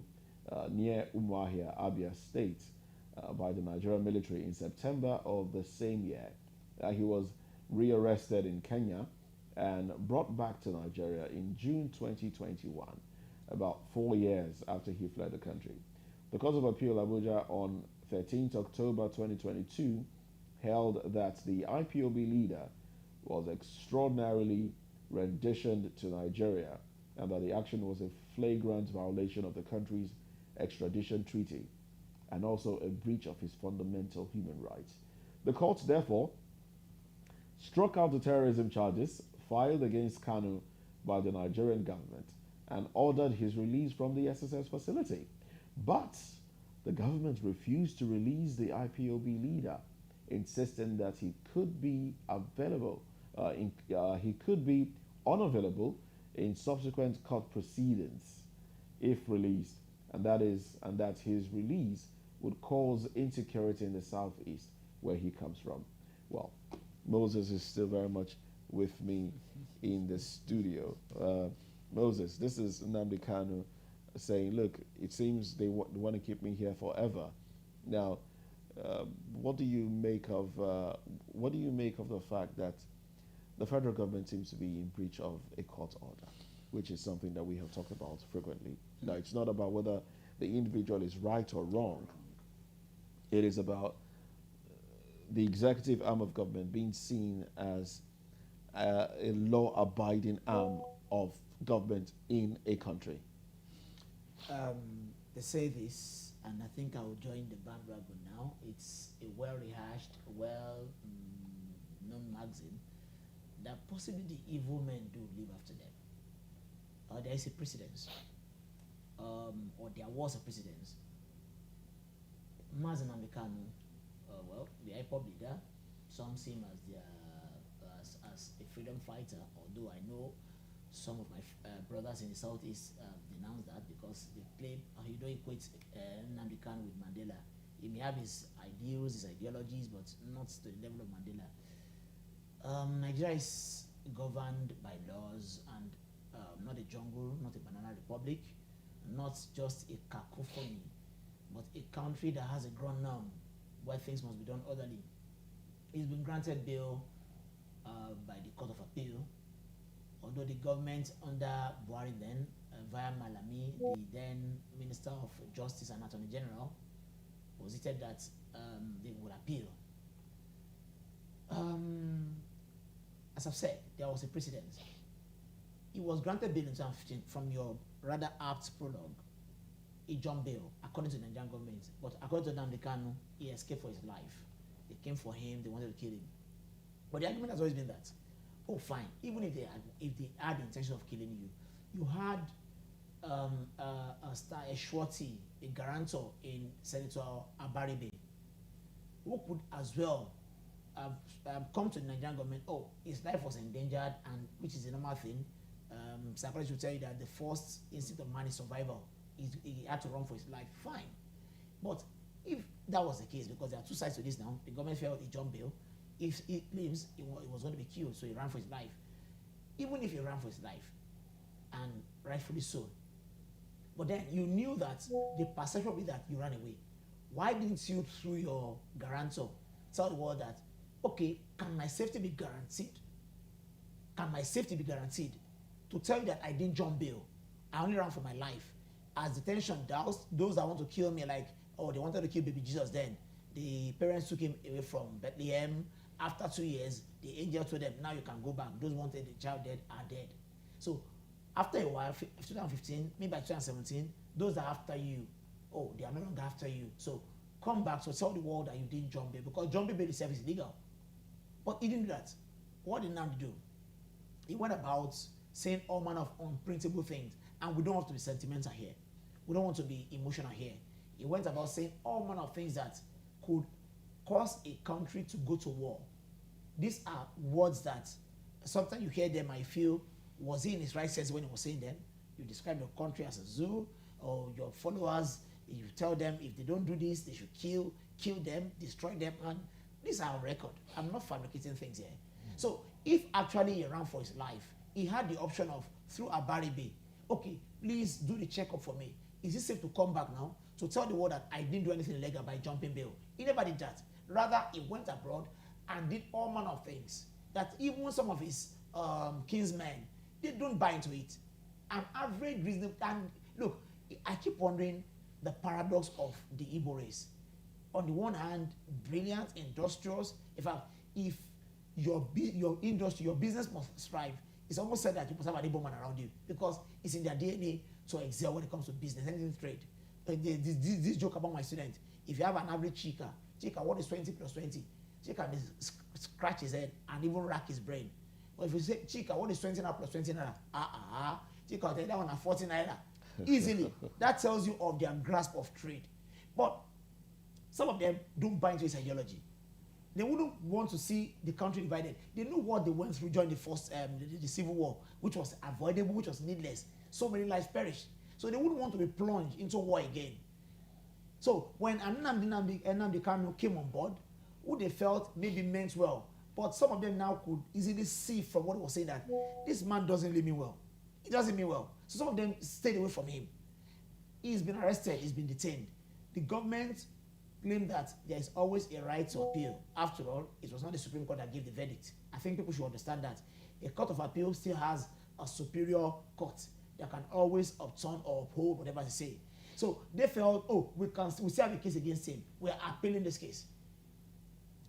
near Umuahia, Abia State, by the Nigerian military in September of the same year. He was rearrested in Kenya and brought back to Nigeria in June 2021, about 4 years after he fled the country. The Court of Appeal Abuja on 13th October 2022 held that the IPOB leader was extraordinarily renditioned to Nigeria and that the action was a flagrant violation of the country's extradition treaty and also a breach of his fundamental human rights. The court, therefore, struck out the terrorism charges filed against Kanu by the Nigerian government and ordered his release from the SSS facility. But the government refused to release the IPOB leader, insisting that he could be he could be unavailable in subsequent court proceedings if released, and that his release would cause insecurity in the southeast where he comes from. Well, Moses is still very much with me in the studio. Moses, this is Nnamdi Kanu saying, look, it seems they want to keep me here forever. Now, what do you make of the fact that the federal government seems to be in breach of a court order, which is something that we have talked about frequently? Now, it's not about whether the individual is right or wrong. It is about the executive arm of government being seen as a law-abiding arm of government in a country. They say this, and I think I will join the bandwagon now. It's a well-rehashed, well-known maxim that possibly the evil men do live after them. There is a precedence, or there was a precedence. Mazen Amekano, the Ipob leader, some see him as as a freedom fighter, although I know some of my brothers in the southeast denounce that because they claim he don't equate Nnamdi Kanu with Mandela. He may have his ideals, his ideologies, but not to the level of Mandela. Nigeria is governed by laws and not a jungle, not a banana republic, not just a cacophony, but a country that has a ground norm where things must be done orderly. He's been granted bail by the Court of Appeal, although the government under Buhari then, via Malami, the then Minister of Justice and Attorney General, posited that they would appeal. As I've said, there was a precedent. He was granted bail in 2015 from your rather apt prologue. He jumped bail, according to the Nigerian government. But according to Nnamdi Kanu, he escaped for his life. They came for him, they wanted to kill him. But the argument has always been that, oh fine, even if they had the intention of killing you, you had a surety, a guarantor in Senator Abaribe, who could as well have come to the Nigerian government, oh, his life was endangered, and which is a normal thing. Psychologists will tell you that the first instinct of man is survival. He had to run for his life, fine. But if that was the case, because there are two sides to this now, the government felt he jumped bail. If he claims he was going to be killed, so he ran for his life. Even if he ran for his life, and rightfully so, but then you knew that the perception will be that you ran away. Why didn't you, through your guarantor, tell the world that, okay, can my safety be guaranteed? Can my safety be guaranteed? To tell you that I didn't jump bail, I only ran for my life. As the tension doused, those that want to kill me, like, oh, they wanted to kill baby Jesus then. The parents took him away from Bethlehem. After 2 years, the angel told them, now you can go back. Those wanted the child dead are dead. So after a while, 2015, maybe by 2017, those that are after you, oh, they are no longer after you. So come back to tell the world that you didn't jump bail, because jumping bail itself is legal. But he didn't do that. What did Nnamdi do? He went about saying all manner of unprintable things, and we don't have to be sentimental here. We don't want to be emotional here. He went about saying all manner of things that could cause a country to go to war. These are words that sometimes you hear them, I feel, was he in his right sense when he was saying them? You describe your country as a zoo, or your followers, you tell them if they don't do this, they should kill them, destroy them, and these are on record. I'm not fabricating things here. So if actually he ran for his life, he had the option of, through Abaribe, okay, please do the checkup for me. Is it safe to come back now to tell the world that I didn't do anything illegal by jumping bail? He never did that. Rather, he went abroad and did all manner of things that even some of his kinsmen, they don't buy into it. An average reason, and look, I keep wondering the paradox of the Igbo race. On the one hand, brilliant, industrious. In fact, if your industry, your business must strive, it's almost said that you must have an Igbo man around you, because it's in their DNA to excel when it comes to business, anything trade. This joke about my student, if you have an average Chika, what is 20 plus 20? Chika may scratch his head and even rack his brain. But if you say, Chika, what is 20 naira plus 20 naira? Chika will tell you that one at 40 naira. Easily. That tells you of their grasp of trade. But some of them don't buy into his ideology. They wouldn't want to see the country divided. They knew what they went through during the first the civil war, which was avoidable, which was needless. So many lives perished. So they wouldn't want to be plunged into war again. So when Nnamdi Kanu came on board, who they felt maybe meant well, but some of them now could easily see from what he was saying that this man doesn't really mean well. He doesn't mean well. So some of them stayed away from him. He's been arrested, he's been detained. The government claimed that there is always a right to appeal. After all, it was not the Supreme Court that gave the verdict. I think people should understand that. A court of appeal still has a superior court that can always upturn or uphold whatever they say. So they felt, oh, we still have a case against him. We are appealing this case.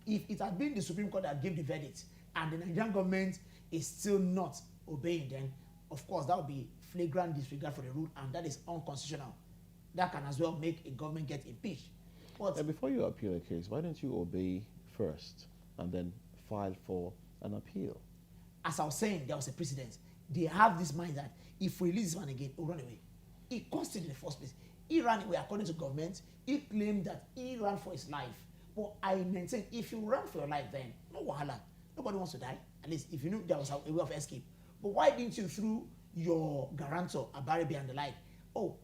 If it had been the Supreme Court that gave the verdict and the Nigerian government is still not obeying, then of course that would be flagrant disregard for the rule, and that is unconstitutional. That can as well make a government get impeached. But before you appeal a case, why don't you obey first and then file for an appeal? As I was saying, there was a precedent. They have this mind that if we release this man again, he'll run away. He caused it in the first place. He ran away according to government. He claimed that he ran for his life. But I maintain, if you run for your life, then no wahala. Nobody wants to die. At least if you knew there was a way of escape. But why didn't you, through your guarantor, Abaribi and the like, oh,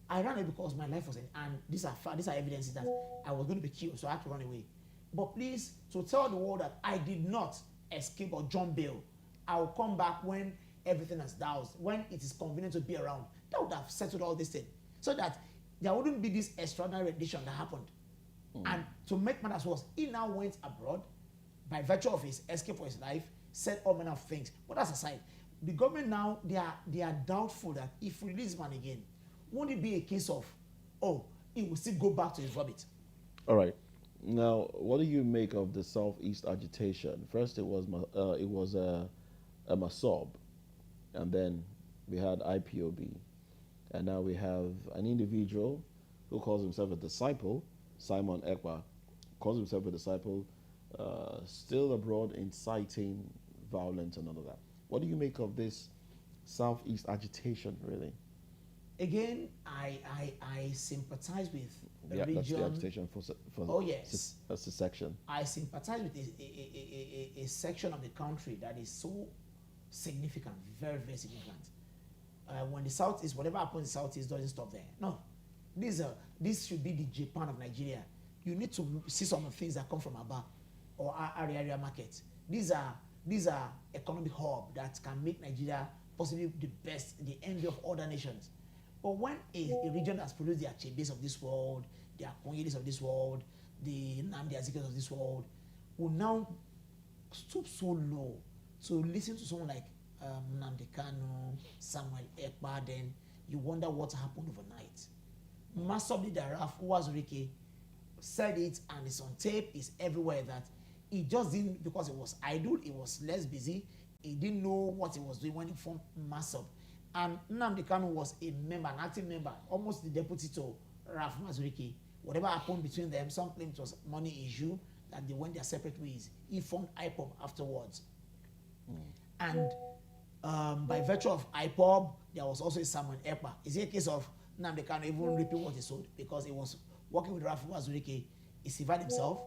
I ran away because my life was in, and these are evidences that I was going to be killed, so I had to run away. But please, to tell the world that I did not escape or jump bail, I will come back when everything has doused, when it is convenient to be around. That would have settled all this thing, so that there wouldn't be this extraordinary rendition that happened. And to make matters worse, he now went abroad by virtue of his escape for his life, said all manner of things. But that's aside. The government now, they are doubtful that if we release man again, won't it be a case of, oh, he will still go back to his rabbit? All right. Now, what do you make of the Southeast agitation? First, it was a Masob, and then we had IPOB, and now we have an individual who calls himself a disciple, Simon Ekpa, calls himself a disciple, still abroad inciting violence and all of that. What do you make of this Southeast agitation, really? Again, I sympathize with the region. That's the agitation for oh yes, that's a section. I sympathize with a section of the country that is so significant, very, very significant. When the Southeast, whatever happens in the Southeast doesn't stop there. No, this should be the Japan of Nigeria. You need to see some of the things that come from Aba or area market. These are economic hub that can make Nigeria possibly the best, the envy of other nations. But when a region that's produced the Achebes of this world, the Akonyedis of this world, the Nnamdi Azikes of this world, will now stoop so low to listen to someone like Nnamdi Kanu, Samuel Ekpa, then you wonder what happened overnight. Masobli Daraf Uwazurike said it, and it's on tape, it's everywhere, that he just didn't, because it was idle, he was less busy, he didn't know what he was doing when he formed Masob. And Nnamdi Kanu was a member, an active member, almost the deputy to Raf Mazurike. Whatever happened between them, some claim it was money issue, that they went their separate ways. He formed Ipob afterwards. And by virtue of Ipob, there was also a Samuel Ekpa. Is it a case of Nnamdi Kanu even reaping what he sowed? Because he was working with Raf Mazurike, he survived himself.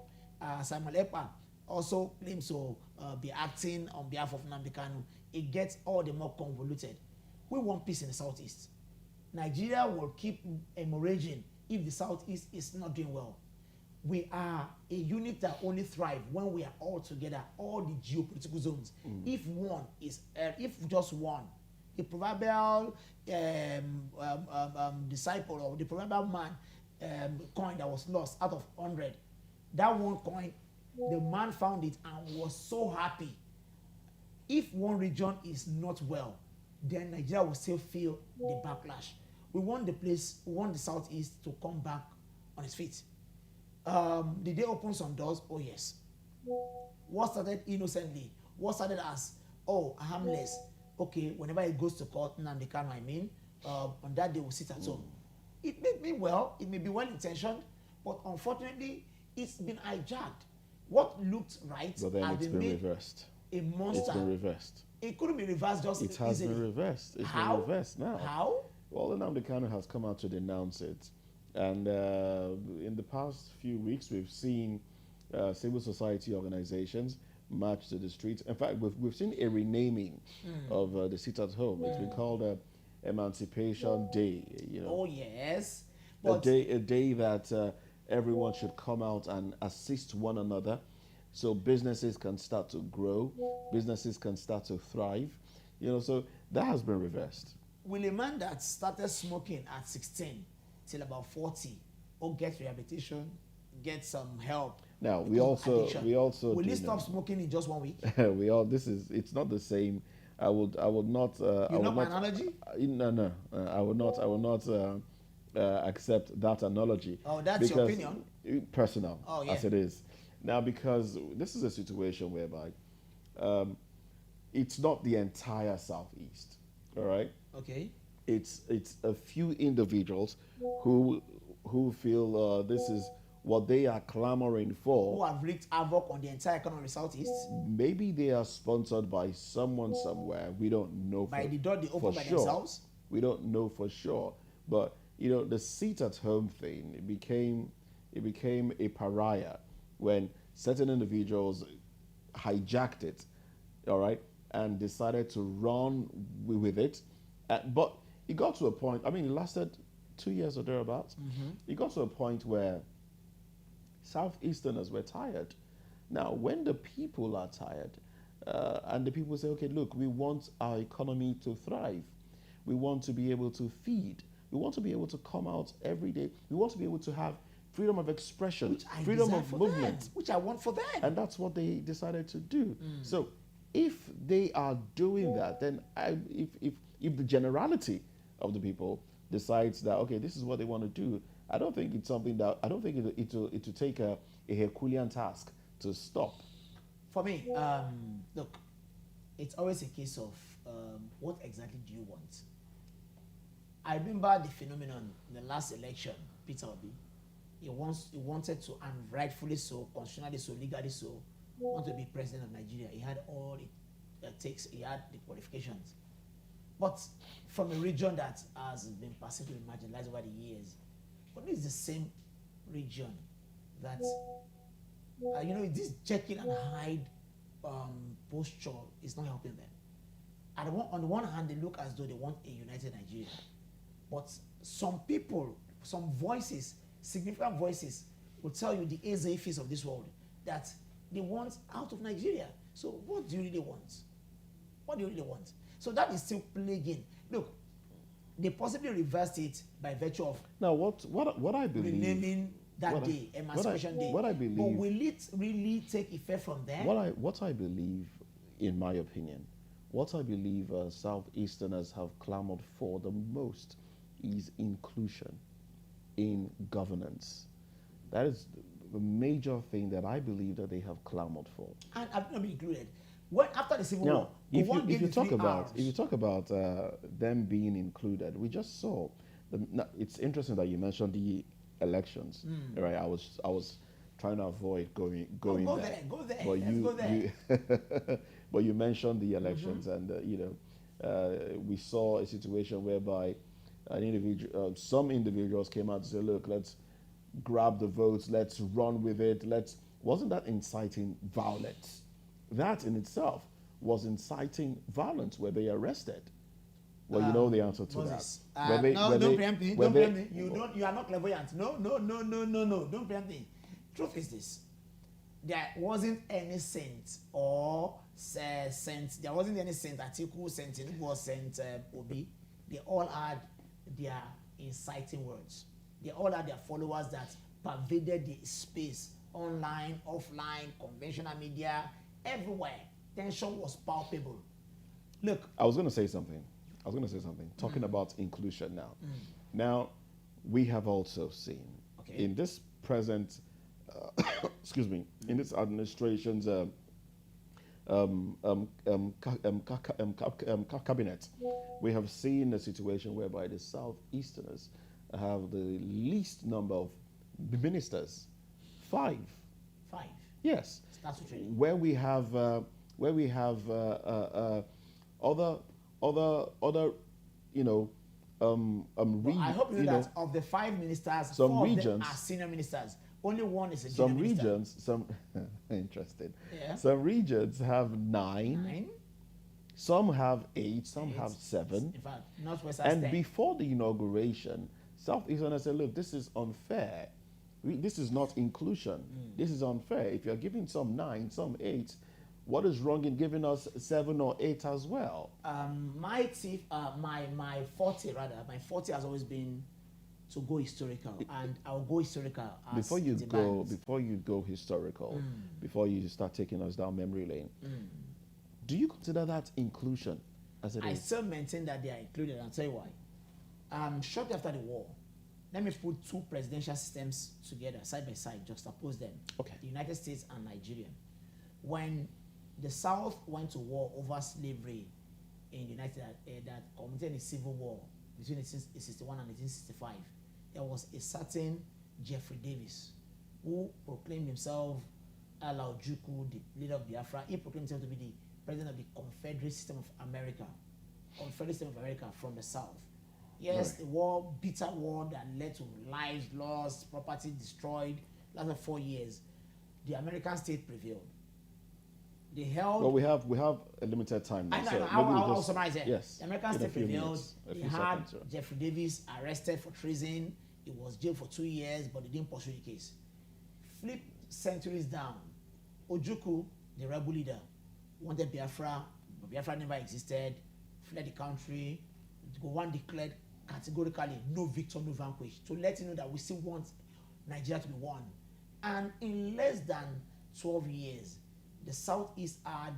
Samuel Ekpa also claims to be acting on behalf of Nnamdi Kanu. It gets all the more convoluted. We want peace in the Southeast. Nigeria will keep hemorrhaging if the Southeast is not doing well. We are a unit that only thrive when we are all together, all the geopolitical zones. If just one, the proverbial disciple or the proverbial man coin that was lost out of 100, that one coin, the man found it and was so happy. If one region is not well, then Nigeria will still feel the backlash. We want the Southeast to come back on its feet. Did they open some doors? Oh yes. What started innocently, what started as, oh, harmless, okay, whenever it goes to court, Nnamdi Kanu, on that day we'll sit at home. It may be well, it may be well-intentioned, but unfortunately, it's been hijacked. What looked right but then it's been reversed. A monster. It's been reversed. It couldn't be reversed just easily. It has been reversed. It's been reversed now. How? Well, Nnamdi Kanu has come out to denounce it. And in the past few weeks, we've seen civil society organizations march to the streets. In fact, we've seen a renaming of the sit at home. It's been called Emancipation Day. You know, Oh yes, a but day that everyone should come out and assist one another, so businesses can start to grow, businesses can start to thrive. You know, so that has been reversed. will a man that started smoking at 16 till about 40 or get rehabilitation, get some help? Now because of addiction, we also will do he stop know. smoking in just 1 week? We all this is it's not the same. I would not I You know would my not analogy? no I would not accept that analogy, Oh, that's your because opinion? personal Oh yeah. as it is now, because this is a situation whereby um, it's not the entire southeast, all right. Okay. It's a few individuals who feel this is what they are clamoring Who for. have wreaked havoc on the entire economy of the southeast Maybe they are sponsored by someone somewhere. We don't know by for, the door they for open by sure. themselves? We don't know for sure. But you know, the seat at home thing, it became a pariah when certain individuals hijacked it, all right, and decided to run with it. But it got to a point. I mean, it lasted 2 years or thereabouts. It got to a point where Southeasterners were tired. Now, when the people are tired, and the people say, okay, look, we want our economy to thrive. We want to be able to feed. We want to be able to come out every day. We want to be able to have freedom of expression, Which I freedom desire of for movement. them, which I want for them. And that's what they decided to do. So if they are doing that, then if the generality of the people decides that, okay, this is what they want to do, I don't think it's something that, I don't think it will take a Herculean task to stop. For me, look, it's always a case of what exactly do you want? I remember the phenomenon in the last election, Peter Obi. He wanted to, and rightfully so, constitutionally so, legally so, want to be president of Nigeria. He had all it takes, he had the qualifications. But from a region that has been persistently marginalized over the years, but this is the same region that, this Jekyll and Hyde posture is not helping them. On the one hand, they look as though they want a united Nigeria. But some people, some voices, significant voices, will tell you the Ezefis of this world that they want out of Nigeria. So what do you really want? What do you really want? So that is still plaguing. Look, they possibly reversed it by virtue of Now, what I believe, renaming that what I- day, Emancipation Day. what I But believe- will it really take effect from there? what I believe, in my opinion, what I believe Southeasterners have clamored for the most is inclusion in governance. That is the major thing that I believe that they have clamored for. And I've not been included. When after the Civil War, Now, if you talk talk about them being included, we just saw. It's interesting that you mentioned the elections, right? I was trying to avoid going go there. there, go there. But Let's go there. you but you mentioned the elections, and we saw a situation whereby an individual, some individuals came out to say, "Look, let's grab the votes, let's run with it." Wasn't that inciting violence? That in itself was inciting violence. Were they arrested? Well, you know the answer to Moses. that. Were No, don't preempt me. were Don't they- preempt me. You are not clairvoyant. No. Don't preempt me. Truth is this: there wasn't any saint or saint. There wasn't any saint Atiku, Saint Tinubu, Saint Obi. They all had their inciting words. They all had their followers that pervaded the space, online, offline, conventional media, everywhere. Tension was palpable. Look, I was going to say something. Talking about inclusion now. Now, we have also seen in this present, excuse me, in this administration's cabinet, we have seen a situation whereby the Southeasterners have the least number of ministers, 5. 5. Yes, Statutory. where we have other But I hope you know that of the 5 ministers, 4 of them are senior ministers. Only one is a junior minister. Some interesting. Yeah. Some regions have 9. Some have 8. Some have 7. In fact, Northwest has 10. And before the inauguration, Southeasterners said, "Look, this is unfair. This is not inclusion. This is unfair. If you're giving some 9, some 8, what is wrong in giving us 7 or 8 as well?" My 40 has always been to go historical, and I'll go historical as before you go historical, before you start taking us down memory lane. Do you consider that inclusion as it is? I still maintain that they are included, and I'll tell you why. Shortly after the war, let me put 2 presidential systems together, side by side, juxtapose them. Okay. The United States and Nigeria. When the South went to war over slavery in the United States, that culminated in a civil war between 1861 and 1865, there was a certain Jeffrey Davis who proclaimed himself Ala Ojukwu, the leader of Biafra. He proclaimed himself to be the president of the Confederate System of America, from the South. Yes, right. The war, bitter war that led to lives lost, property destroyed, lasted 4 years. The American state prevailed. They held. Well, we have a limited time now. I know. I'll summarize it. Yes. The American state prevailed. They had Jeffrey Davis arrested for treason. He was jailed for 2 years, but they didn't pursue the case. Flip centuries down, Ojukwu, the rebel leader, wanted Biafra, but Biafra never existed. Fled the country. One declared categorically no victor, no vanquish, to let you know that we still want Nigeria to be one. And in less than 12 years, the Southeast had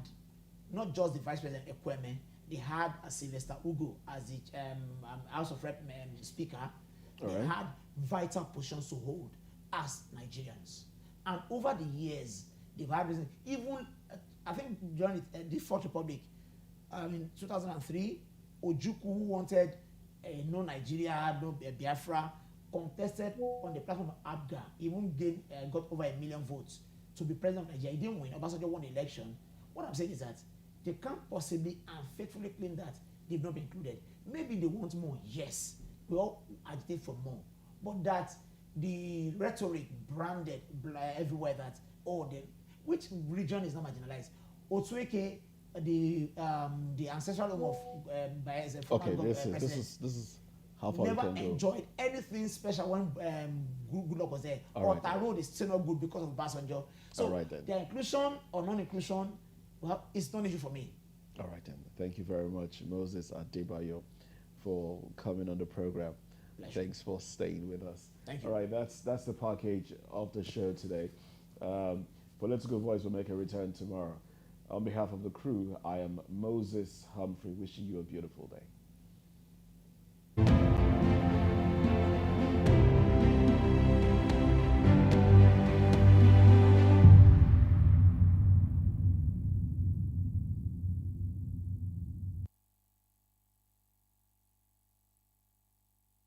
not just the Vice President Ekweme, they had a Sylvester Ugo as the House of Rep Speaker. They had vital positions to hold as Nigerians. And over the years, they've had even, I think during the Fourth Republic, in 2003, Ojukwu, who wanted no Nigeria, no Biafra, contested on the platform of ABGA, even got over 1 million votes to be president of Nigeria. He didn't win. Obasanjo won the election. What I'm saying is that they can't possibly and faithfully claim that they've not been included. Maybe they want more, yes. We all agitate for more. But that the rhetoric branded everywhere that, which region is not marginalized? Otueke, the ancestral home of Bayelsa, this is how far never we can enjoyed go. anything special when Goodluck was there. Road is still not good because of Obasanjo. So the inclusion or non-inclusion, well, it's not an issue for me. All right then. Thank you very much, Moses Adebayo, for coming on the program. Pleasure. Thanks for staying with us. Thank you. All right, that's the package of the show today. Political Voice will make a return tomorrow. On behalf of the crew, I am Moses Humphrey, wishing you a beautiful day.